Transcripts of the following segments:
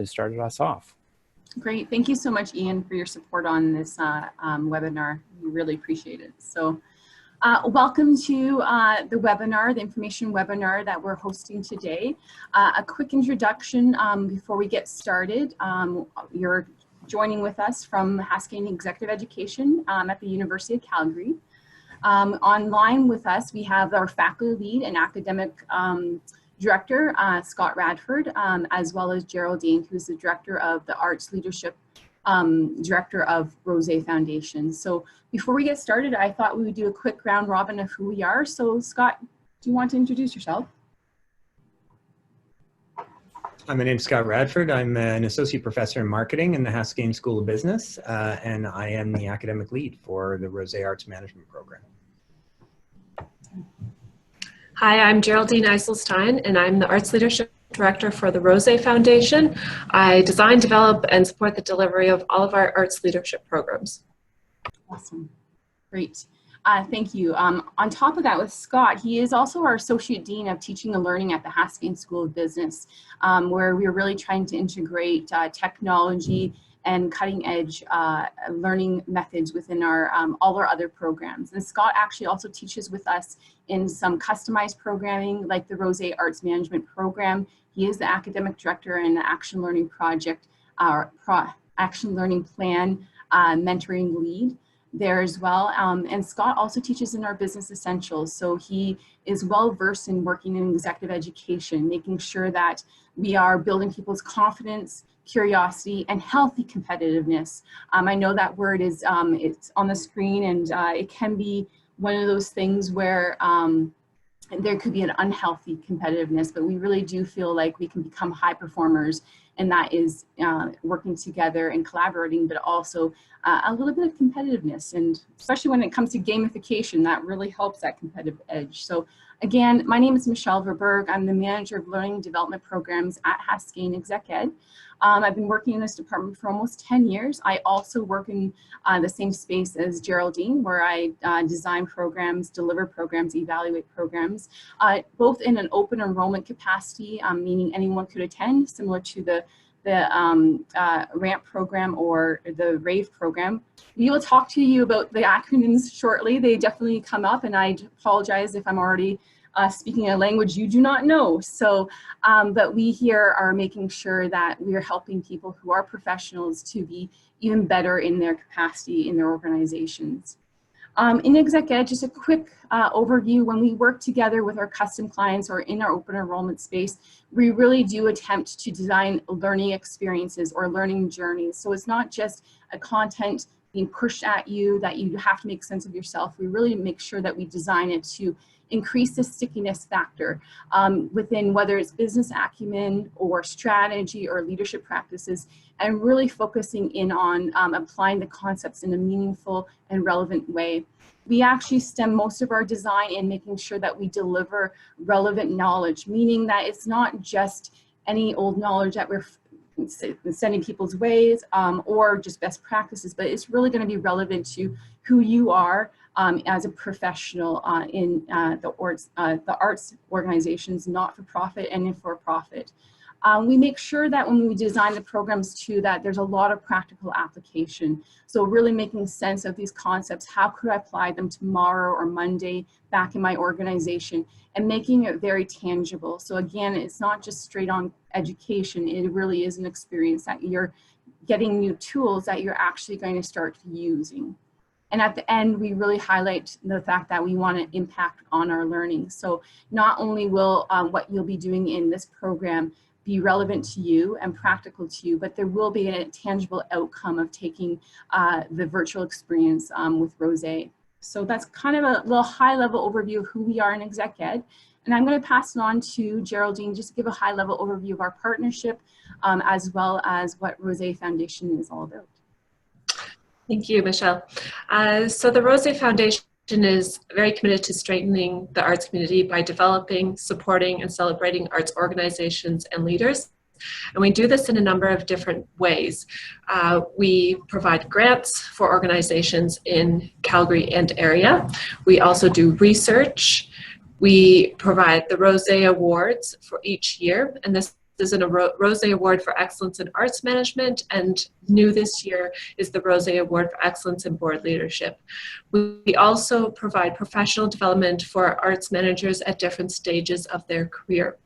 started us off. Great. Thank you so much, Ian, for your support on this webinar. We really appreciate it. So welcome to the webinar, the information webinar that we're hosting today. A quick introduction before we get started. You're joining with us from Haskayne Executive Education at the University of Calgary. Online with us, we have our faculty lead and academic director, Scott Radford, as well as Geraldine, who's the director of the Arts Leadership, director of Rozsa Foundation. So before we get started, I thought we would do a quick round robin of who we are. So Scott, do you want to introduce yourself? My name's Scott Radford. I'm an associate professor in marketing in the Haskayne School of Business, and I am the academic lead for the Rozsa Arts Management Program. Hi, I'm Geraldine Eiselstein, and I'm the Arts Leadership Director for the Rozsa Foundation. I design, develop, and support the delivery of all of our arts leadership programs. Awesome. Great. Thank you. On top of that, with Scott, he is also our Associate Dean of Teaching and Learning at the Haskayne School of Business, where we're really trying to integrate technology and cutting-edge learning methods within our all our other programs. And Scott actually also teaches with us in some customized programming, like the Rozsa Arts Management Program. He is the academic director in the Action Learning Project, our Action Learning Plan mentoring lead there as well. And Scott also teaches in our Business Essentials. So he is well versed in working in executive education, making sure that we are building people's confidence, curiosity, and healthy competitiveness. I know that word is, it's on the screen, and it can be one of those things where there could be an unhealthy competitiveness, but we really do feel like we can become high performers, and that is working together and collaborating, but also a little bit of competitiveness, and especially when it comes to gamification, that really helps that competitive edge. So again, my name is Michelle Verberg. I'm the Manager of Learning and Development Programs at Haskayne Exec Ed. I've been working in this department for almost 10 years. I also work in the same space as Geraldine, where I design programs, deliver programs, evaluate programs, both in an open enrollment capacity, meaning anyone could attend, similar to the RAMP program or the RAVE program. We will talk to you about the acronyms shortly. They definitely come up, and I apologize if I'm already speaking a language you do not know. So, but we here are making sure that we are helping people who are professionals to be even better in their capacity in their organizations. In Exec Ed, just a quick overview. When we work together with our custom clients or in our open enrollment space, we really do attempt to design learning experiences or learning journeys. So it's not just a content being pushed at you that you have to make sense of yourself. We really make sure that we design it to increase the stickiness factor within, whether it's business acumen or strategy or leadership practices, and really focusing in on applying the concepts in a meaningful and relevant way. We actually stem most of our design in making sure that we deliver relevant knowledge, meaning that it's not just any old knowledge that we're sending people's ways or just best practices, but it's really going to be relevant to who you are as a professional in the arts organizations, not-for-profit and for-profit. We make sure that when we design the programs too, that there's a lot of practical application. So really making sense of these concepts. How could I apply them tomorrow or Monday back in my organization, and making it very tangible. So again, it's not just straight on education. It really is an experience that you're getting new tools that you're actually going to start using. And at the end, we really highlight the fact that we want to impact on our learning. So not only will what you'll be doing in this program be relevant to you and practical to you, but there will be a tangible outcome of taking the virtual experience with Rozsa. So that's kind of a little high-level overview of who we are in Exec Ed. And I'm going to pass it on to Geraldine just to give a high-level overview of our partnership, as well as what Rozsa Foundation is all about. Thank you, Michelle. So the Rozsa Foundation is very committed to strengthening the arts community by developing, supporting, and celebrating arts organizations and leaders. And we do this in a number of different ways. We provide grants for organizations in Calgary and area. We also do research. We provide the Rozsa Awards for each year, and this is a Rozsa Award for Excellence in Arts Management, and new this year is the Rozsa Award for Excellence in Board Leadership. We also provide professional development for arts managers at different stages of their career.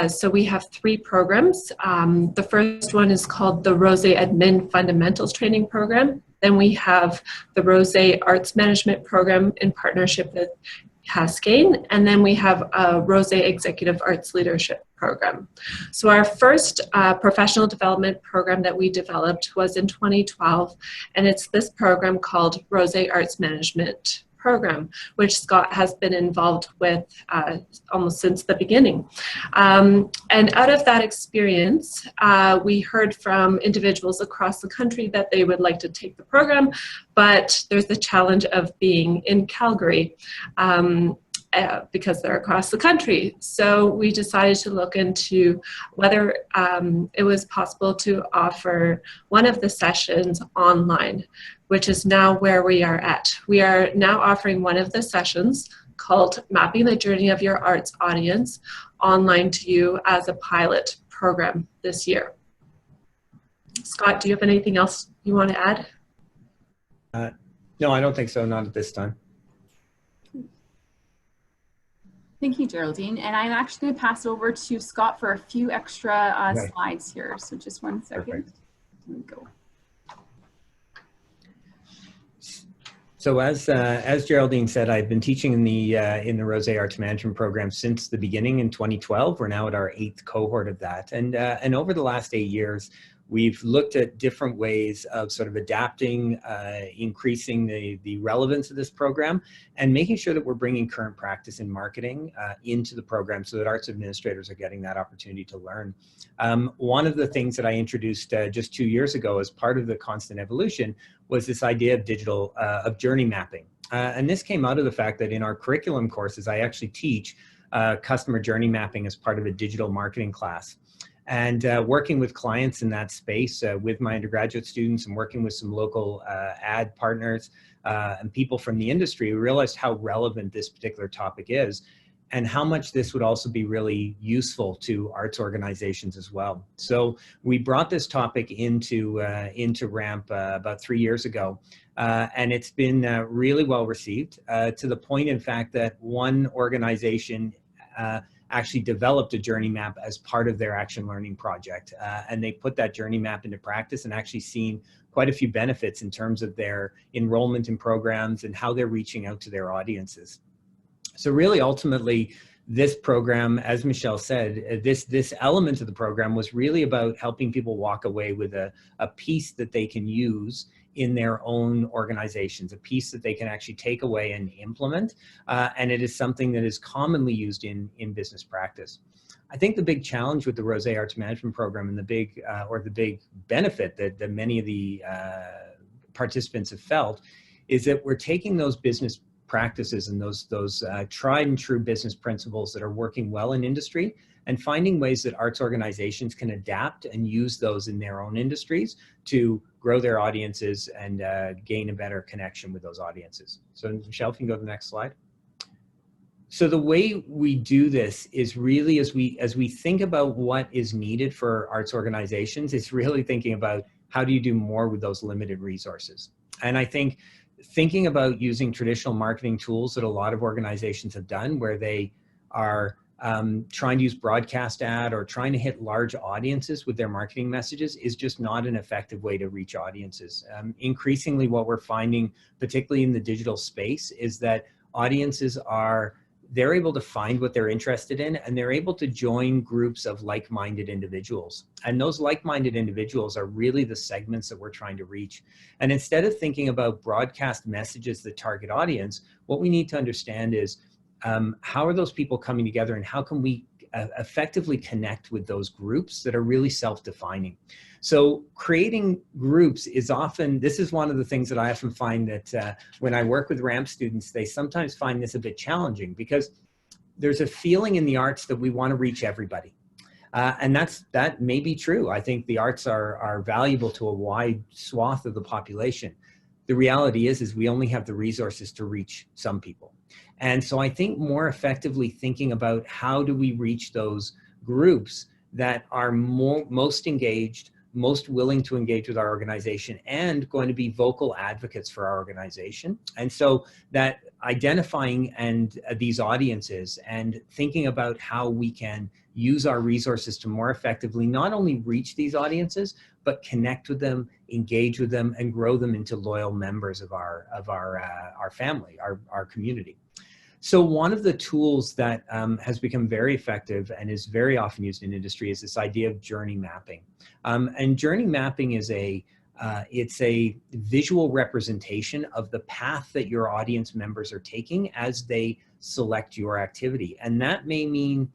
So we have 3 programs. The first one is called the Rozsa Admin Fundamentals Training Program. Then we have the Rozsa Arts Management Program in partnership with Cascade, and then we have a Rozsa Executive Arts Leadership Program. So our first professional development program that we developed was in 2012, and it's this program called Rozsa Arts Management Program, which Scott has been involved with almost since the beginning. And out of that experience, we heard from individuals across the country that they would like to take the program, but there's the challenge of being in Calgary because they're across the country. So we decided to look into whether it was possible to offer one of the sessions online, which is now where we are at. We are now offering one of the sessions called Mapping the Journey of Your Arts Audience online to you as a pilot program this year. Scott, do you have anything else you want to add? No, I don't think so, not at this time. Thank you, Geraldine. And I'm actually going to pass over to Scott for a few extra slides here. So just one second. Perfect. Here we go. So as Geraldine said, I've been teaching in the Rozsa Arts Management Program since the beginning in 2012. We're now at our 8th cohort of that. And over the last 8 years, we've looked at different ways of sort of adapting, increasing the relevance of this program, and making sure that we're bringing current practice in marketing into the program so that arts administrators are getting that opportunity to learn. One of the things that I introduced just 2 years ago as part of the constant evolution was this idea of digital, of journey mapping. And this came out of the fact that in our curriculum courses, I actually teach customer journey mapping as part of a digital marketing class. And working with clients in that space with my undergraduate students and working with some local ad partners and people from the industry, we realized how relevant this particular topic is and how much this would also be really useful to arts organizations as well. So we brought this topic into RAMP about 3 years ago, and it's been really well received to the point, in fact, that one organization actually developed a journey map as part of their action learning project. And they put that journey map into practice and actually seen quite a few benefits in terms of their enrollment in programs and how they're reaching out to their audiences. So really, ultimately, this program, as Michelle said, this element of the program was really about helping people walk away with a piece that they can use in their own organizations, a piece that they can actually take away and implement. And it is something that is commonly used in business practice. I think the big challenge with the Rozsa Arts Management Program and the big benefit that many of the participants have felt is that we're taking those business practices and those tried and true business principles that are working well in industry and finding ways that arts organizations can adapt and use those in their own industries to grow their audiences and gain a better connection with those audiences. So Michelle, if you can go to the next slide. So the way we do this is really as we think about what is needed for arts organizations, it's really thinking about how do you do more with those limited resources. And I think thinking about using traditional marketing tools that a lot of organizations have done where they are trying to use broadcast ad or trying to hit large audiences with their marketing messages is just not an effective way to reach audiences. Increasingly what we're finding, particularly in the digital space, is that audiences they're able to find what they're interested in and they're able to join groups of like-minded individuals. And those like-minded individuals are really the segments that we're trying to reach. And instead of thinking about broadcast messages that target audience, what we need to understand is how are those people coming together and how can we effectively connect with those groups that are really self-defining. So creating groups is often, this is one of the things that I often find that when I work with RAMP students, they sometimes find this a bit challenging because there's a feeling in the arts that we want to reach everybody. And that may be true. I think the arts are valuable to a wide swath of the population. The reality is we only have the resources to reach some people. And so I think more effectively thinking about how do we reach those groups that are most engaged, most willing to engage with our organization, and going to be vocal advocates for our organization. And so that identifying these audiences and thinking about how we can use our resources to more effectively not only reach these audiences, but connect with them, engage with them, and grow them into loyal members of our family, our community. So one of the tools that has become very effective and is very often used in industry is this idea of journey mapping. And journey mapping is it's a visual representation of the path that your audience members are taking as they select your activity. And that may mean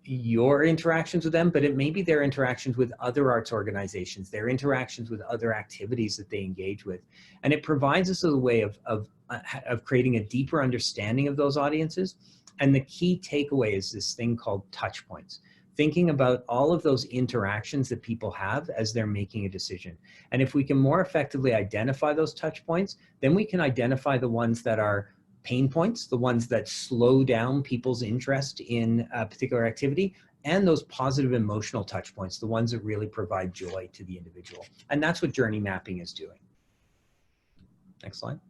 your interactions with them, but it may be their interactions with other arts organizations, their interactions with other activities that they engage with. And it provides us with a way of creating a deeper understanding of those audiences. And the key takeaway is this thing called touch points, thinking about all of those interactions that people have as they're making a decision. And if we can more effectively identify those touch points, then we can identify the ones that are pain points, the ones that slow down people's interest in a particular activity, and those positive emotional touch points, the ones that really provide joy to the individual. And that's what journey mapping is doing. Next slide.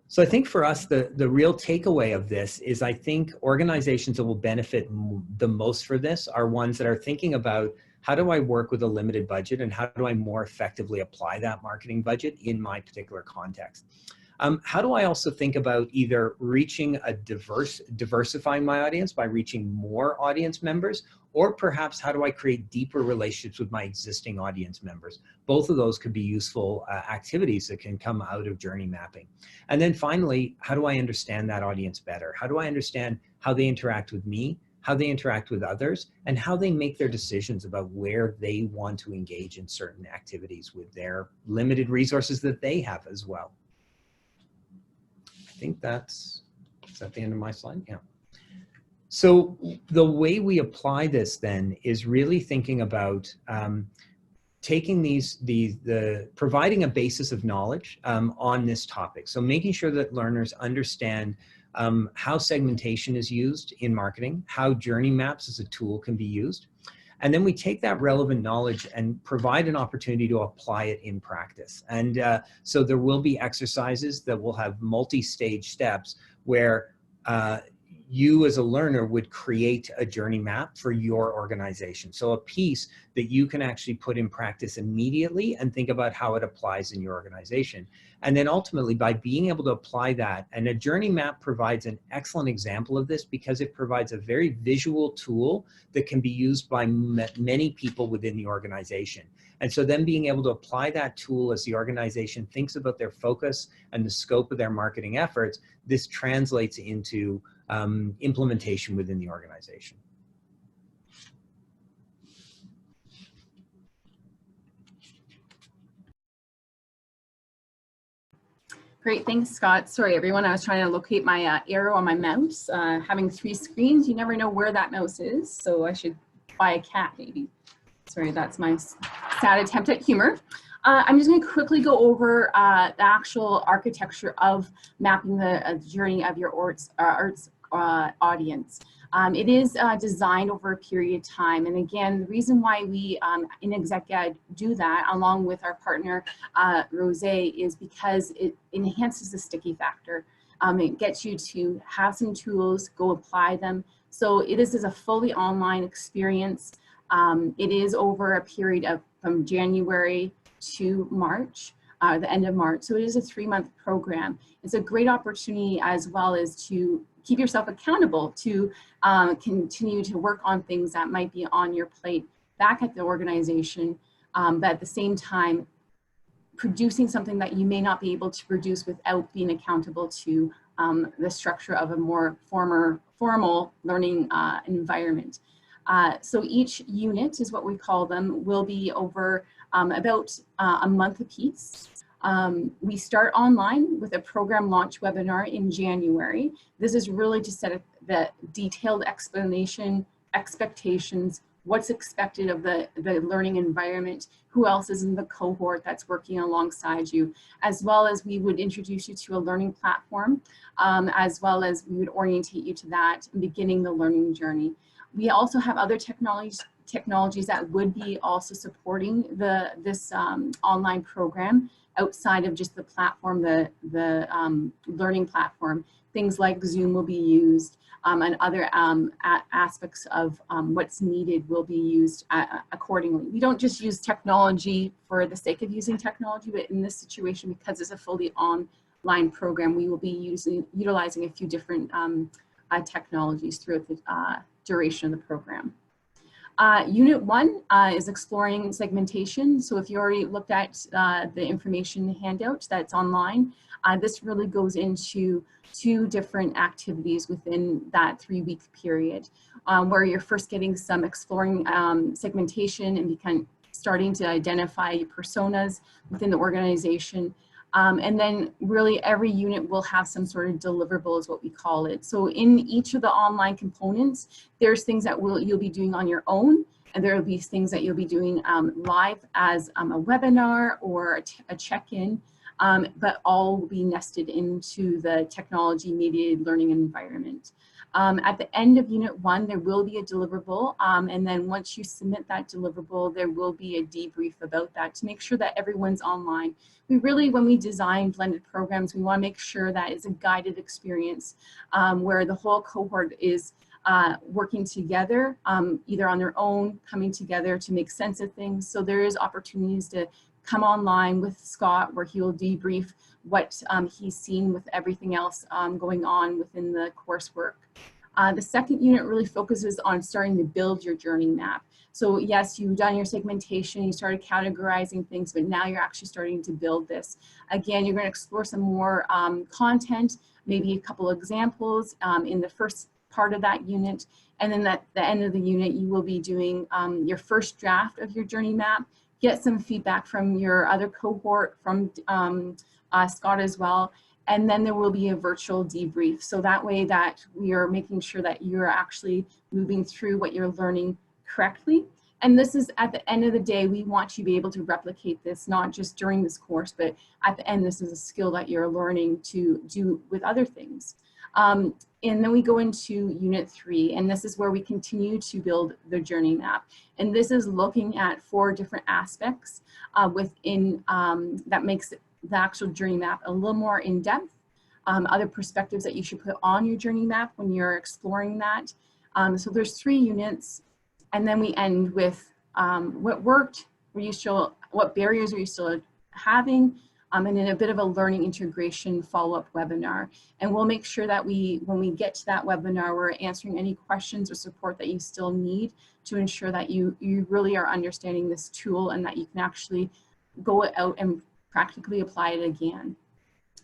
So I think for us, the real takeaway of this is I think organizations that will benefit the most for this are ones that are thinking about how do I work with a limited budget and how do I more effectively apply that marketing budget in my particular context. How do I also think about either reaching diversifying my audience by reaching more audience members, or perhaps how do I create deeper relationships with my existing audience members? Both of those could be useful activities that can come out of journey mapping. And then finally, how do I understand that audience better? How do I understand how they interact with me, how they interact with others, and how they make their decisions about where they want to engage in certain activities with their limited resources that they have as well? I think is that the end of my slide? Yeah. So the way we apply this then is really thinking about taking providing a basis of knowledge on this topic. So making sure that learners understand how segmentation is used in marketing, how journey maps as a tool can be used. And then we take that relevant knowledge and provide an opportunity to apply it in practice. And so there will be exercises that will have multi-stage steps where you as a learner would create a journey map for your organization. So a piece that you can actually put in practice immediately and think about how it applies in your organization. And then ultimately by being able to apply that, and a journey map provides an excellent example of this because it provides a very visual tool that can be used by many people within the organization. And so then being able to apply that tool as the organization thinks about their focus and the scope of their marketing efforts, this translates into implementation within the organization. Great, thanks, Scott. Sorry, everyone, I was trying to locate my arrow on my mouse. Having 3 screens, you never know where that mouse is, so I should buy a cat, maybe. Sorry, that's my sad attempt at humor. I'm just going to quickly go over the actual architecture of mapping the journey of your arts audience. It is designed over a period of time, and again, the reason why we in ExecGuide do that along with our partner Rozsa is because it enhances the sticky factor. It gets you to have some tools, go apply them. So it is a fully online experience. It is over a period of from January to March, the end of March. So it is a 3-month program. It's a great opportunity as well as to keep yourself accountable to continue to work on things that might be on your plate back at the organization, but at the same time, producing something that you may not be able to produce without being accountable to the structure of a more formal learning environment. So each unit is what we call them, will be over about a month apiece. We start online with a program launch webinar in January. This is really to set the detailed expectations, what's expected of the learning environment, who else is in the cohort that's working alongside you, as well as we would introduce you to a learning platform, as well as we would orientate you to that, beginning the learning journey. We also have other technologies technologies that would be also supporting this online program outside of just the platform, the learning platform. Things like Zoom will be used, and other aspects of what's needed will be used accordingly. We don't just use technology for the sake of using technology, but in this situation, because it's a fully online program, we will be utilizing a few different technologies throughout the duration of the program. Unit 1 is exploring segmentation. So if you already looked at the information handout that's online, this really goes into 2 different activities within that 3-week period, where you're first getting some exploring segmentation and starting to identify personas within the organization. And then really every unit will have some sort of deliverable is what we call it. So in each of the online components, there's things that you'll be doing on your own, and there will be things that you'll be doing live as a webinar or a check-in, but all will be nested into the technology mediated learning environment. At the end of Unit 1, there will be a deliverable, and then once you submit that deliverable, there will be a debrief about that to make sure that everyone's online. We really, when we design blended programs, we want to make sure that it's a guided experience where the whole cohort is working together, either on their own, coming together to make sense of things. So there is opportunities to come online with Scott where he will debrief what he's seen with everything else going on within the coursework. The second unit really focuses on starting to build your journey map. So yes, you've done your segmentation, you started categorizing things, but now you're actually starting to build this. Again, you're going to explore some more content, maybe a couple examples in the first part of that unit. And then at the end of the unit, you will be doing your first draft of your journey map, get some feedback from your other cohort, from Scott as well. And then there will be a virtual debrief. So that way that we are making sure that you're actually moving through what you're learning correctly. And this is at the end of the day, we want you to be able to replicate this, not just during this course, but at the end, this is a skill that you're learning to do with other things. And then we go into Unit 3, and this is where we continue to build the journey map. And this is looking at 4 different aspects within that makes the actual journey map a little more in depth, other perspectives that you should put on your journey map when you're exploring that. So there's 3 units, and then we end with what worked, what barriers are you still having, and then a bit of a learning integration follow-up webinar. And we'll make sure that when we get to that webinar, we're answering any questions or support that you still need to ensure that you really are understanding this tool and that you can actually go out and practically apply it again.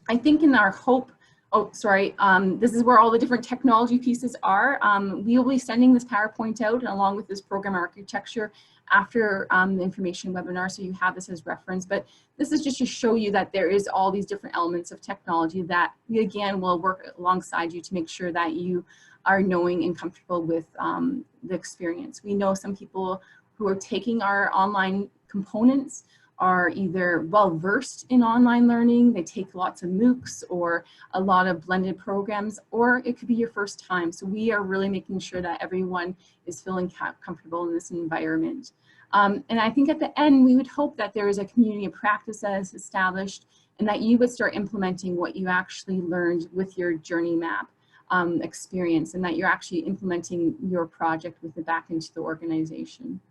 I think in our hope, this is where all the different technology pieces are. We will be sending this PowerPoint out along with this program architecture after the information webinar, so you have this as reference. But this is just to show you that there is all these different elements of technology that we again will work alongside you to make sure that you are knowing and comfortable with the experience. We know some people who are taking our online components are either well-versed in online learning, they take lots of MOOCs or a lot of blended programs, or it could be your first time. So we are really making sure that everyone is feeling comfortable in this environment. And I think at the end, we would hope that there is a community of practice that is established and that you would start implementing what you actually learned with your journey map experience, and that you're actually implementing your project with it back into the organization.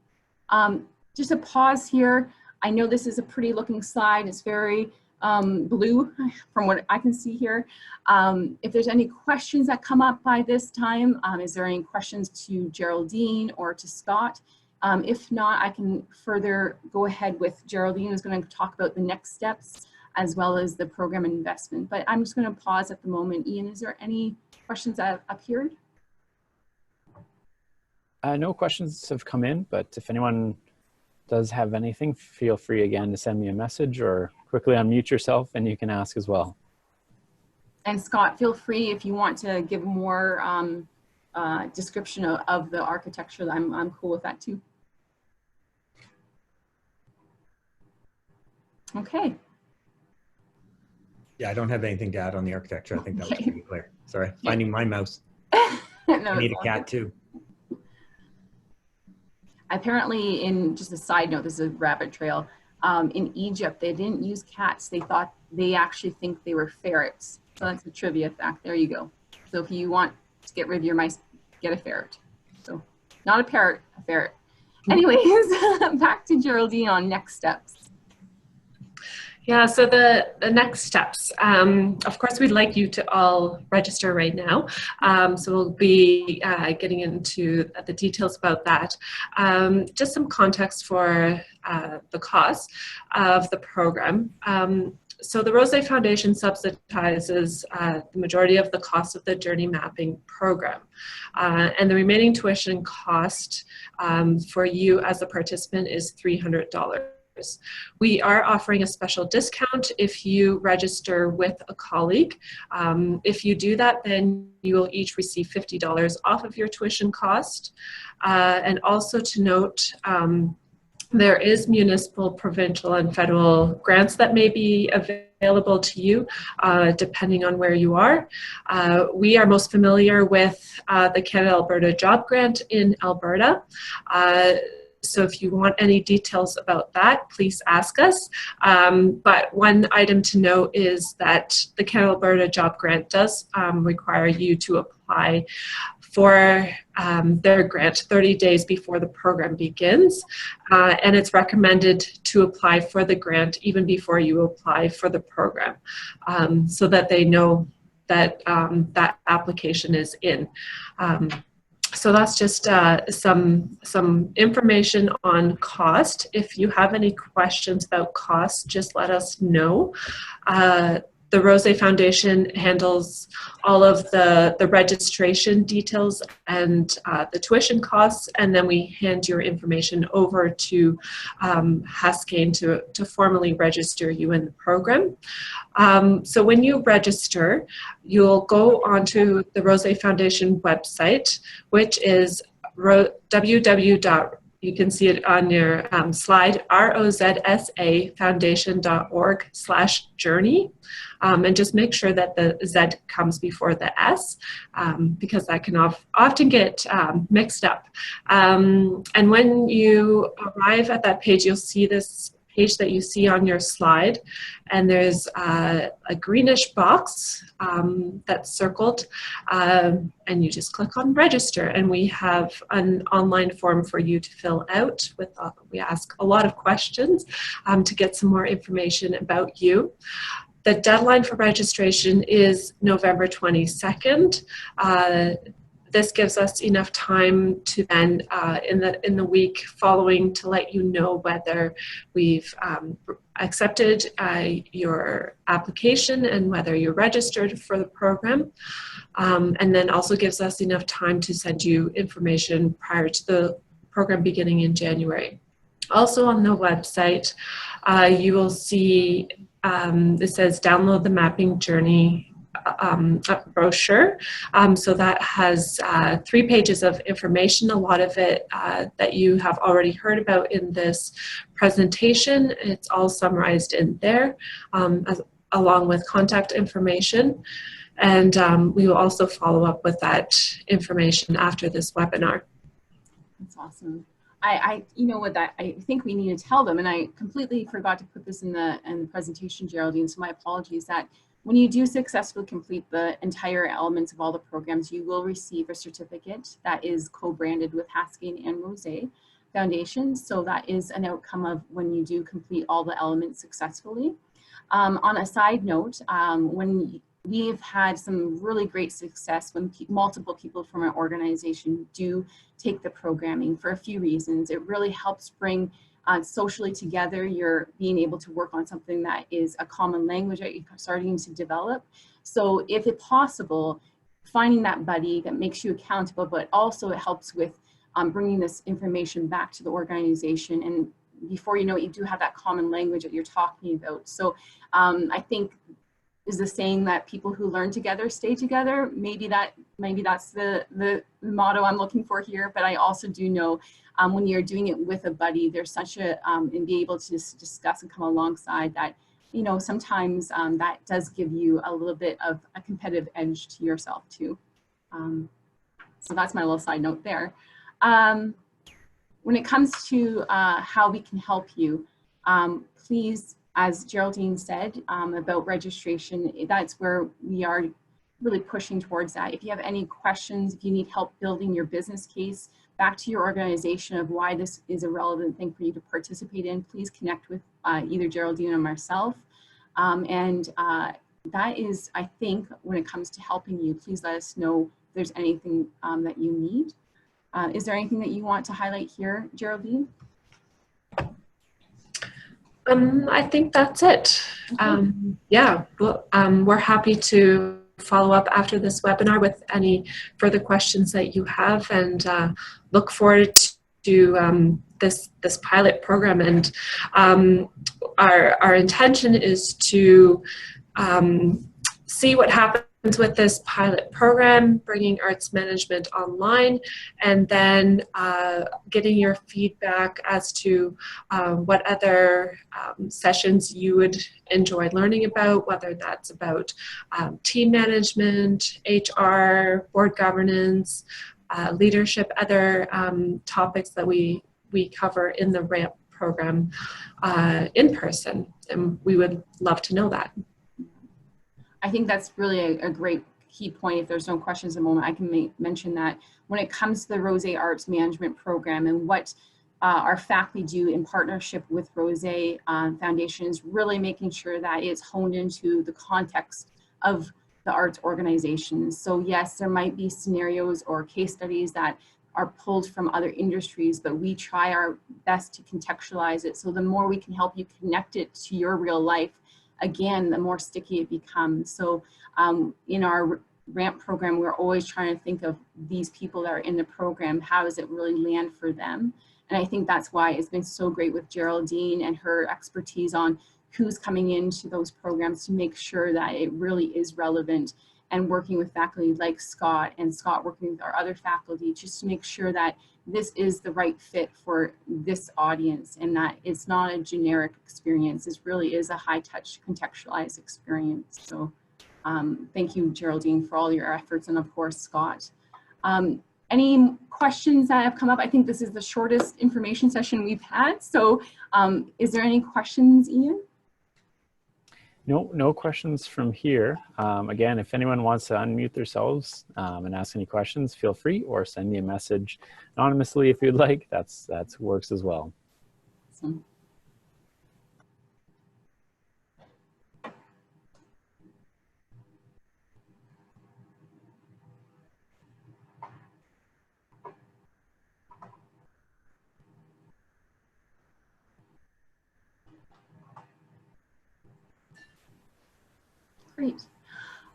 Just a pause here. I know this is a pretty looking slide. It's very blue from what I can see here. If there's any questions that come up by this time, is there any questions to Geraldine or to Scott? If not, I can further go ahead with Geraldine, who's going to talk about the next steps as well as the program investment. But I'm just going to pause at the moment. Ian, is there any questions that have appeared? No questions have come in, but if anyone does have anything, feel free again to send me a message or quickly unmute yourself and you can ask as well. And Scott, feel free if you want to give more description of the architecture. I'm cool with that too. Okay. Yeah, I don't have anything to add on the architecture. I think that was pretty clear. Sorry, finding my mouse. No, I need a cat too. Apparently, in just a side note, this is a rabbit trail, in Egypt, they didn't use cats. They actually think they were ferrets. So that's a trivia fact. There you go. So if you want to get rid of your mice, get a ferret. So not a parrot, a ferret. Anyways, back to Geraldine on next steps. Yeah, so the next steps, of course, we'd like you to all register right now. So we'll be getting into the details about that. Just some context for the cost of the program. So the Rozsa Foundation subsidizes the majority of the cost of the journey mapping program. And the remaining tuition cost for you as a participant is $300. We are offering a special discount if you register with a colleague. If you do that, then you will each receive $50 off of your tuition cost. And also to note, there is municipal, provincial, and federal grants that may be available to you depending on where you are. We are most familiar with the Canada-Alberta Job Grant in Alberta. So if you want any details about that, please ask us. But one item to note is that the Canada-Alberta Job Grant does require you to apply for their grant 30 days before the program begins. And it's recommended to apply for the grant even before you apply for the program so that they know that that application is in. So that's just some information on cost. If you have any questions about cost, just let us know. The Rozsa Foundation handles all of the registration details and the tuition costs, and then we hand your information over to Haskayne to formally register you in the program. So when you register, you'll go onto the Rozsa Foundation website, which is you can see it on your slide, rozsafoundation.org/journey. And just make sure that the Z comes before the S because that can often get mixed up. And when you arrive at that page, you'll see this page that you see on your slide, and there's a greenish box that's circled, and you just click on register, and we have an online form for you to fill out. We ask a lot of questions to get some more information about you. The deadline for registration is November 22nd. This gives us enough time to then, in the week following, to let you know whether we've accepted your application and whether you're registered for the program. And then also gives us enough time to send you information prior to the program beginning in January. Also on the website, you will see it says download the mapping journey brochure. So that has 3 pages of information, a lot of it that you have already heard about in this presentation. It's all summarized in there, along with contact information. And we will also follow up with that information after this webinar. That's awesome. You know what, I think we need to tell them, and I completely forgot to put this in the presentation, Geraldine, so my apologies, that when you do successfully complete the entire elements of all the programs, you will receive a certificate that is co-branded with Haskayne and Rozsa Foundation. So that is an outcome of when you do complete all the elements successfully. On a side note, when we've had some really great success when multiple people from our organization do take the programming for a few reasons. It really helps bring socially together. You're being able to work on something that is a common language that you're starting to develop. So if it's possible, finding that buddy that makes you accountable, but also it helps with bringing this information back to the organization. And before you know it, you do have that common language that you're talking about. So I think is the saying that people who learn together stay together. Maybe that's the motto I'm looking for here, but I also do know when you're doing it with a buddy, there's such a, and be able to discuss and come alongside that, you know, sometimes that does give you a little bit of a competitive edge to yourself too. So that's my little side note there. when it comes to how we can help you, please, as Geraldine said about registration, that's where we are really pushing towards that. If you have any questions, if you need help building your business case back to your organization of why this is a relevant thing for you to participate in, please connect with either Geraldine or myself. That is, I think, when it comes to helping you, please let us know if there's anything that you need. Is there anything that you want to highlight here, Geraldine? I think that's it. Okay. Yeah, well, we're happy to follow up after this webinar with any further questions that you have, and look forward to this pilot program. And our intention is to see what happens with this pilot program, bringing arts management online, and then getting your feedback as to what other sessions you would enjoy learning about, whether that's about team management, HR, board governance, leadership, other topics that we cover in the RAMP program in person, and we would love to know that. I think that's really a great key point. If there's no questions at the moment, I can mention that when it comes to the Rozsa Arts Management Program and what our faculty do in partnership with Rozsa Foundation is really making sure that it's honed into the context of the arts organizations. So yes, there might be scenarios or case studies that are pulled from other industries, but we try our best to contextualize it. So the more we can help you connect it to your real life, again, the more sticky it becomes. So in our RAMP program, we're always trying to think of these people that are in the program, how does it really land for them? And I think that's why it's been so great with Geraldine and her expertise on who's coming into those programs to make sure that it really is relevant, and working with faculty like Scott, and Scott working with our other faculty just to make sure that this is the right fit for this audience and that it's not a generic experience. This really is a high touch contextualized experience. So thank you, Geraldine, for all your efforts, and of course, Scott. Any questions that have come up? I think this is the shortest information session we've had. So is there any questions, Ian? No questions from here. Again, if anyone wants to unmute themselves and ask any questions, feel free, or send me a message anonymously if you'd like. That works as well. Awesome. Great.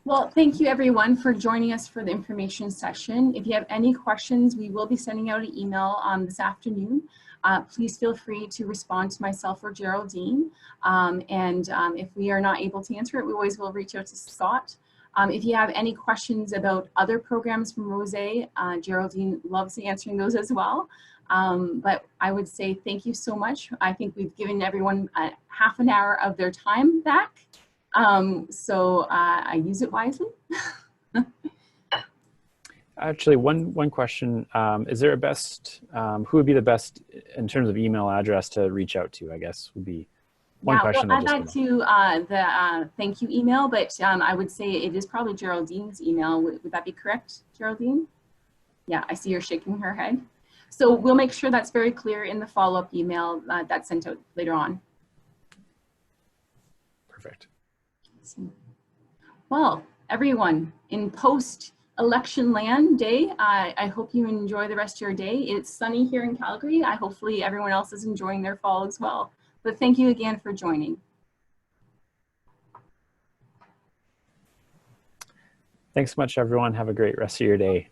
Well, thank you everyone for joining us for the information session. If you have any questions, we will be sending out an email this afternoon. Please feel free to respond to myself or Geraldine. If we are not able to answer it, we always will reach out to Scott. If you have any questions about other programs from Rozsa, Geraldine loves answering those as well. But I would say thank you so much. I think we've given everyone half an hour of their time back. So I use it wisely. Actually, one question, is there a best, who would be the best in terms of email address to reach out to, I guess, would be one question. We'll add that to the thank you email, but I would say it is probably Geraldine's email. Would that be correct, Geraldine? Yeah, I see you're shaking her head. So we'll make sure that's very clear in the follow-up email that's sent out later on. Perfect. Well, everyone, in post-election land day, I hope you enjoy the rest of your day. It's sunny here in Calgary. Hopefully everyone else is enjoying their fall as well. But thank you again for joining. Thanks so much, everyone. Have a great rest of your day.